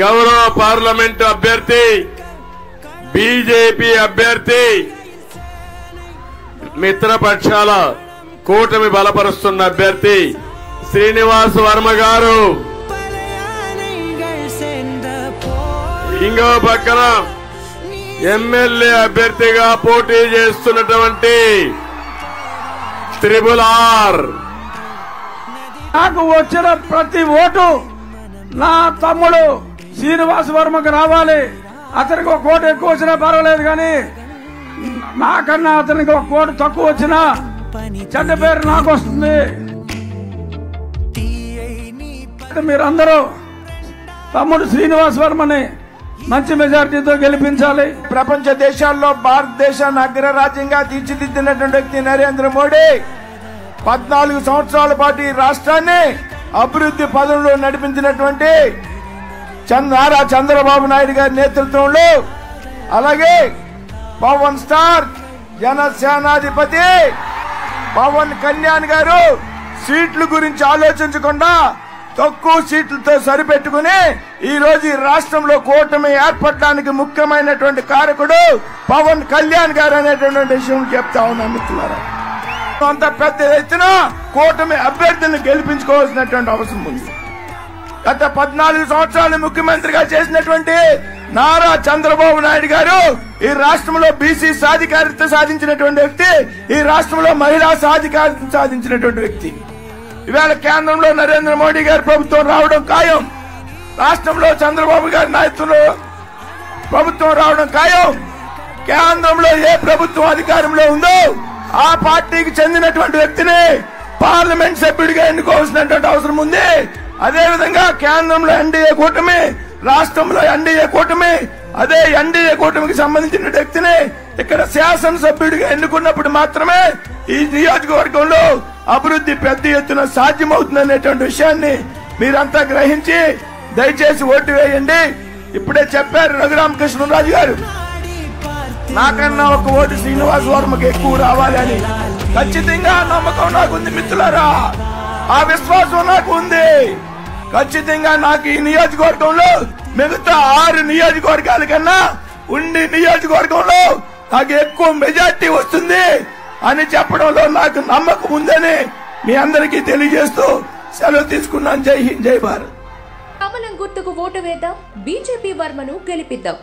గౌరవ పార్లమెంటు అభ్యర్థి బీజేపీ అభ్యర్థి మిత్రపక్షాల కూటమి బలపరుస్తున్న అభ్యర్థి శ్రీనివాస్ వర్మ గారు, ఇంకో పక్కన ఎమ్మెల్యే అభ్యర్థిగా పోటీ చేస్తున్నటువంటి RRR. నాకు వచ్చిన ప్రతి ఓటు నా తమ్ముడు శ్రీనివాస్ వర్మకు రావాలి. అతనికి ఒక కోటు ఎక్కువ వచ్చినా పర్వాలేదు, కానీ నాకన్నా అతనికి ఒక కోటు తక్కువ వచ్చినా చెడ్డ పేరు నాకు వస్తుంది. మీరందరూ తమ్ముడు శ్రీనివాస్ వర్మని మంచి మెజార్టీతో గెలిపించాలి. ప్రపంచ దేశాల్లో భారతదేశాన్ని అగ్రరాజ్యంగా తీర్చిదిద్దినటువంటి వ్యక్తి నరేంద్ర మోడీ 14 సంవత్సరాల పాటు ఈ రాష్ట్రాన్ని అభివృద్ధి పదంలో నడిపించినటువంటి నారా చంద్రబాబు నాయుడు గారి నేతృత్వంలో, అలాగే పవన్ స్టార్ జనసేనాధిపతి పవన్ కళ్యాణ్ గారు సీట్ల గురించి ఆలోచించకుండా తక్కువ సీట్లతో సరిపెట్టుకుని ఈ రోజు ఈ రాష్ట్రంలో కూటమి ఏర్పడడానికి ముఖ్యమైనటువంటి కారకుడు పవన్ కళ్యాణ్ గారు అనేటువంటి విషయం చెప్తా ఉన్నాం మిత్రులారా. అంత పెద్ద ఎత్తున కూటమి అభ్యర్థులను గెలిపించుకోవాల్సినటువంటి అవసరం ఉంది. గత 14 సంవత్సరాలు ముఖ్యమంత్రిగా చేసినటువంటి నారా చంద్రబాబు నాయుడు గారు ఈ రాష్ట్రంలో బీసీ సాధికారిత సాధించినటువంటి వ్యక్తి, ఈ రాష్ట్రంలో మహిళా సాధికారిత సాధించినటువంటి వ్యక్తి. ఇవాళ కేంద్రంలో నరేంద్ర మోడీ గారి ప్రభుత్వం రావడం ఖాయం. రాష్ట్రంలో చంద్రబాబు గారి నాయకత్వంలో ప్రభుత్వం రావడం ఖాయం. కేంద్రంలో ఏ ప్రభుత్వం అధికారంలో ఉందో ఆ పార్టీకి చెందినటువంటి వ్యక్తిని పార్లమెంట్ సభ్యుడిగా ఎన్నుకోవాల్సినటువంటి అవసరం ఉంది. అదేవిధంగా కేంద్రంలో ఎన్డీఏ కూటమి, రాష్ట్రంలో ఎన్డీఏ కూటమి, అదే ఎన్డీఏ కూటమికి సంబంధించిన వ్యక్తిని ఇక్కడ శాసనసభ్యుడిగా ఎన్నుకున్నప్పుడు మాత్రమే ఈ నియోజకవర్గంలో అభివృద్ధి పెద్ద ఎత్తున సాధ్యమవుతుందనేటువంటి విషయాన్ని మీరంతా గ్రహించి దయచేసి ఓటు వేయండి. ఇప్పుడే చెప్పారు రఘురామకృష్ణరాజు గారు, నాకన్నా ఒక ఓటు శ్రీనివాస్ వర్మకి ఎక్కువ రావాలి అని. ఖచ్చితంగా నమ్మకం నాకుంది మిత్రులారా, ఆ విశ్వాసం నాకు ఉంది. ఖచ్చితంగా నాకు ఈ నియోజకవర్గంలో మిగతా 6 నియోజకవర్గాల కన్నా ఉండి నియోజకవర్గంలో నాకు ఎక్కువ మెజార్టీ వస్తుంది అని చెప్పడంలో నాకు నమ్మకం ఉందని మీ అందరికీ తెలియజేస్తూ సెలవు తీసుకున్నాను. జై హింద్, జై భారత్. కమలం గుర్తుకు ఓటు వేద్దాం, బీజేపీ వర్మను గెలిపిద్దాం.